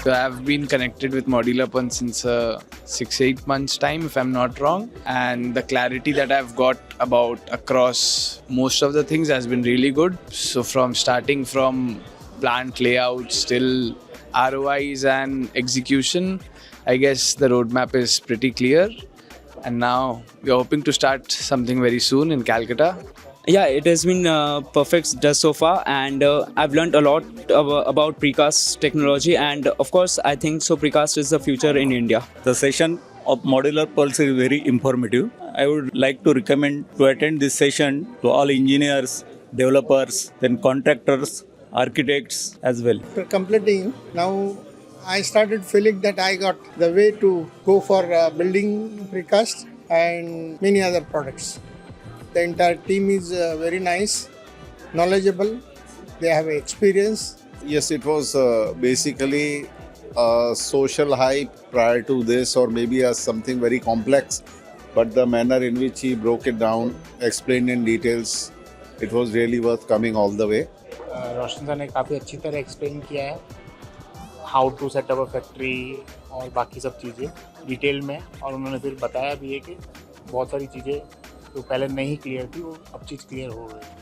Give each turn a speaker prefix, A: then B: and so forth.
A: So I've been connected with Modular Pun since 6-8 months time, if I'm not wrong. And the clarity that I've got about across most of the things has been really good. So starting from plant layouts till ROIs and execution, I guess the roadmap is pretty clear. And now we're hoping to start something very soon in Calcutta.
B: Yeah, it has been perfect thus so far, and I've learned a lot about precast technology, and of course I think so precast is the future in India.
C: The session of Modular Pulse is very informative. I would like to recommend to attend this session to all engineers, developers, then contractors, architects as well.
D: After completing, now I started feeling that I got the way to go for building precast and many other products. The entire team is very nice, knowledgeable, they have experience.
E: Yes, it was basically a social hype prior to this, or maybe as something very complex, but the manner in which he broke it down, explained in details, it was really worth coming all the way.
F: Roshan sir ने काफ़ी अच्छी तरह explain किया है how to set up a factory और बाकी सब चीज़ें डिटेल में, और उन्होंने फिर बताया भी है कि बहुत सारी चीज़ें जो पहले नहीं क्लियर थी वो अब चीज़ क्लियर हो गई।